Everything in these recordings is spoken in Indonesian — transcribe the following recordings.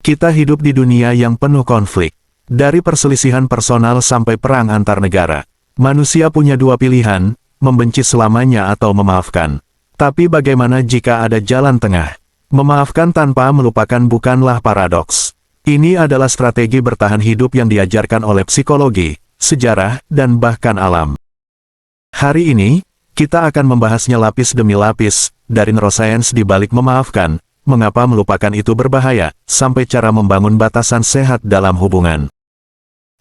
Kita hidup di dunia yang penuh konflik. Dari perselisihan personal sampai perang antar negara. Manusia punya dua pilihan, membenci selamanya atau memaafkan. Tapi bagaimana jika ada jalan tengah? Memaafkan tanpa melupakan bukanlah paradoks. Ini adalah strategi bertahan hidup yang diajarkan oleh psikologi, sejarah, dan bahkan alam. Hari ini, kita akan membahasnya lapis demi lapis, dari neuroscience di balik memaafkan, mengapa melupakan itu berbahaya, sampai cara membangun batasan sehat dalam hubungan.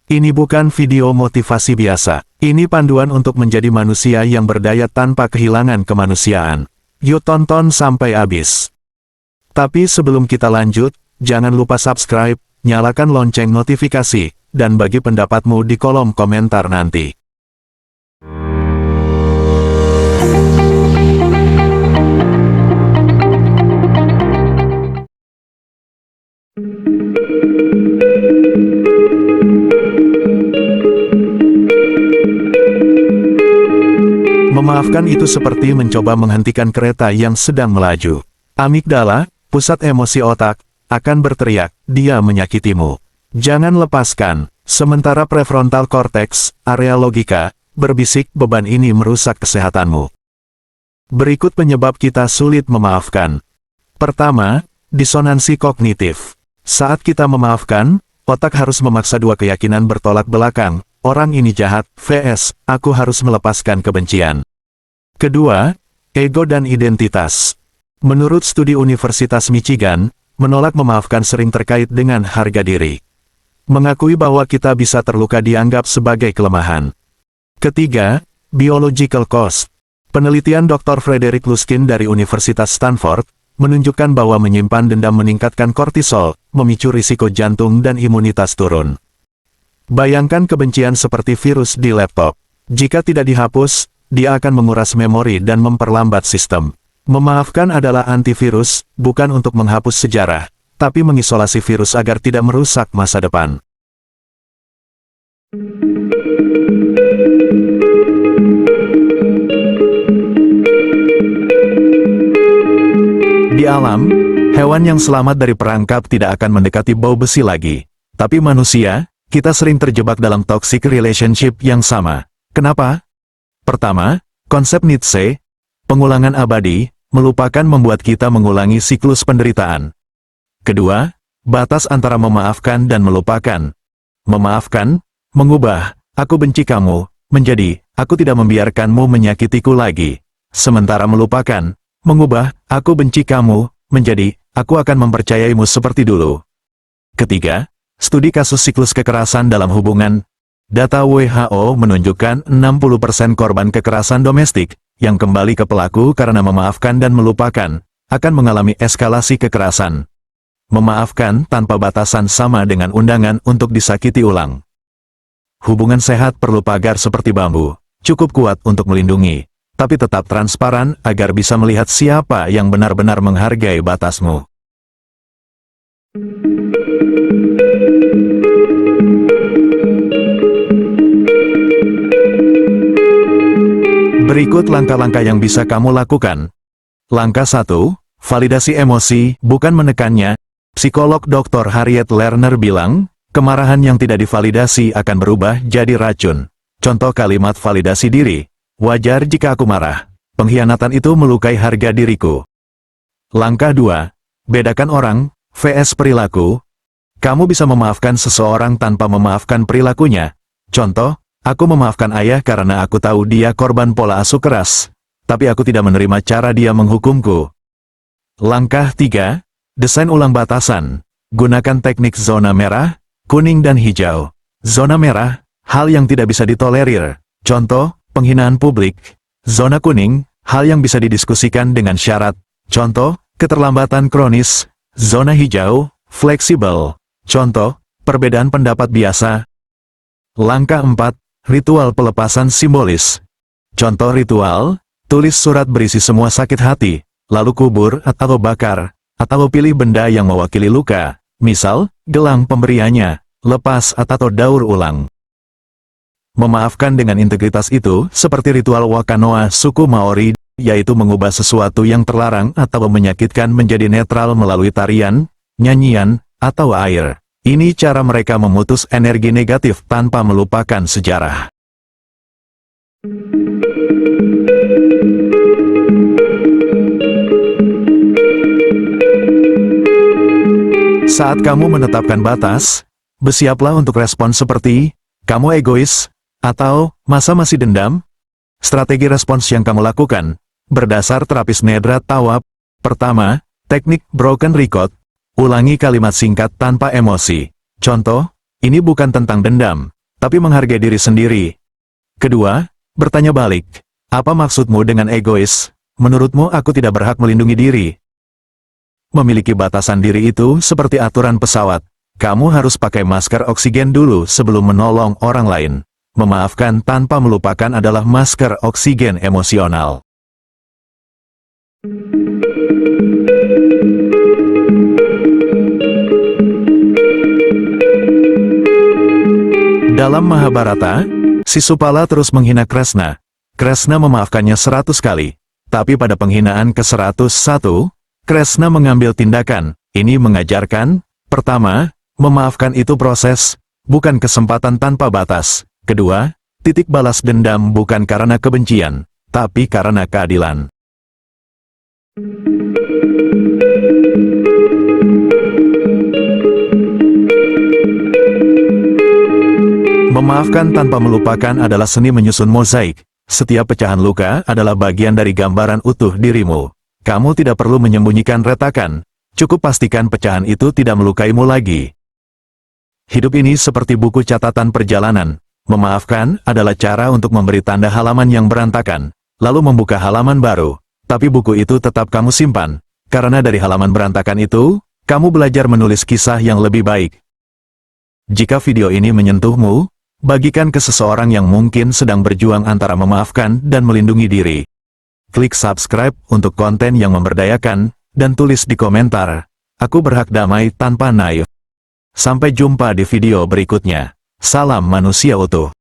Ini bukan video motivasi biasa. Ini panduan untuk menjadi manusia yang berdaya tanpa kehilangan kemanusiaan. Yuk tonton sampai habis. Tapi sebelum kita lanjut, jangan lupa subscribe, nyalakan lonceng notifikasi, dan bagi pendapatmu di kolom komentar nanti. Memaafkan itu seperti mencoba menghentikan kereta yang sedang melaju. Amigdala, pusat emosi otak, akan berteriak, dia menyakitimu. Jangan lepaskan. Sementara prefrontal cortex, area logika, berbisik beban ini merusak kesehatanmu. Berikut penyebab kita sulit memaafkan. Pertama, disonansi kognitif. Saat kita memaafkan, otak harus memaksa dua keyakinan bertolak belakang. Orang ini jahat, vs. aku harus melepaskan kebencian. Kedua, ego dan identitas. Menurut studi Universitas Michigan, menolak memaafkan sering terkait dengan harga diri. Mengakui bahwa kita bisa terluka dianggap sebagai kelemahan. Ketiga, biological cost. Penelitian Dr. Frederick Luskin dari Universitas Stanford, menunjukkan bahwa menyimpan dendam meningkatkan kortisol, memicu risiko jantung dan imunitas turun. Bayangkan kebencian seperti virus di laptop. Jika tidak dihapus, dia akan menguras memori dan memperlambat sistem. Memaafkan adalah antivirus, bukan untuk menghapus sejarah, tapi mengisolasi virus agar tidak merusak masa depan. Di alam, hewan yang selamat dari perangkap tidak akan mendekati bau besi lagi. Tapi manusia, kita sering terjebak dalam toxic relationship yang sama. Kenapa? Pertama, konsep Nietzsche, pengulangan abadi, melupakan membuat kita mengulangi siklus penderitaan. Kedua, batas antara memaafkan dan melupakan. Memaafkan, mengubah, aku benci kamu, menjadi, aku tidak membiarkanmu menyakitiku lagi. Sementara melupakan, mengubah, aku benci kamu, menjadi, aku akan mempercayaimu seperti dulu. Ketiga, studi kasus siklus kekerasan dalam hubungan. Data WHO menunjukkan 60% korban kekerasan domestik, yang kembali ke pelaku karena memaafkan dan melupakan, akan mengalami eskalasi kekerasan. Memaafkan tanpa batasan sama dengan undangan untuk disakiti ulang. Hubungan sehat perlu pagar seperti bambu, cukup kuat untuk melindungi, tapi tetap transparan agar bisa melihat siapa yang benar-benar menghargai batasmu. Berikut langkah-langkah yang bisa kamu lakukan. Langkah 1, validasi emosi, bukan menekannya. Psikolog Dr. Harriet Lerner bilang, kemarahan yang tidak divalidasi akan berubah jadi racun. Contoh kalimat validasi diri, wajar jika aku marah. Pengkhianatan itu melukai harga diriku. Langkah 2, bedakan orang, vs perilaku. Kamu bisa memaafkan seseorang tanpa memaafkan perilakunya. Contoh, aku memaafkan ayah karena aku tahu dia korban pola asuh keras, tapi aku tidak menerima cara dia menghukumku. Langkah 3, desain ulang batasan. Gunakan teknik zona merah, kuning dan hijau. Zona merah, hal yang tidak bisa ditolerir. Contoh, penghinaan publik. Zona kuning, hal yang bisa didiskusikan dengan syarat. Contoh, keterlambatan kronis. Zona hijau, fleksibel. Contoh, perbedaan pendapat biasa. Langkah 4, ritual pelepasan simbolis. Contoh ritual, tulis surat berisi semua sakit hati, lalu kubur atau bakar, atau pilih benda yang mewakili luka, misal, gelang pemberiannya, lepas atau daur ulang. Memaafkan dengan integritas itu, seperti ritual Wakanoa suku Maori, yaitu mengubah sesuatu yang terlarang atau menyakitkan menjadi netral melalui tarian, nyanyian, atau air. Ini cara mereka memutus energi negatif tanpa melupakan sejarah. Saat kamu menetapkan batas, bersiaplah untuk respon seperti, kamu egois, atau, masa masih dendam? Strategi respons yang kamu lakukan, berdasar terapis Nedra Tawab. Pertama, teknik broken record, ulangi kalimat singkat tanpa emosi. Contoh, ini bukan tentang dendam, tapi menghargai diri sendiri. Kedua, bertanya balik, apa maksudmu dengan egois? Menurutmu aku tidak berhak melindungi diri? Memiliki batasan diri itu seperti aturan pesawat. Kamu harus pakai masker oksigen dulu sebelum menolong orang lain. Memaafkan tanpa melupakan adalah masker oksigen emosional. Dalam Mahabharata, Sisupala terus menghina Kresna. Kresna memaafkannya 100 kali. Tapi pada penghinaan ke-101, Kresna mengambil tindakan. Ini mengajarkan, pertama, memaafkan itu proses, bukan kesempatan tanpa batas. Kedua, titik balas dendam bukan karena kebencian, tapi karena keadilan. Memaafkan tanpa melupakan adalah seni menyusun mozaik. Setiap pecahan luka adalah bagian dari gambaran utuh dirimu. Kamu tidak perlu menyembunyikan retakan, cukup pastikan pecahan itu tidak melukaimu lagi. Hidup ini seperti buku catatan perjalanan. Memaafkan adalah cara untuk memberi tanda halaman yang berantakan, lalu membuka halaman baru. Tapi buku itu tetap kamu simpan, karena dari halaman berantakan itu, kamu belajar menulis kisah yang lebih baik. Jika video ini menyentuhmu, bagikan ke seseorang yang mungkin sedang berjuang antara memaafkan dan melindungi diri. Klik subscribe untuk konten yang memberdayakan, dan tulis di komentar, aku berhak damai tanpa naif. Sampai jumpa di video berikutnya. Salam manusia utuh.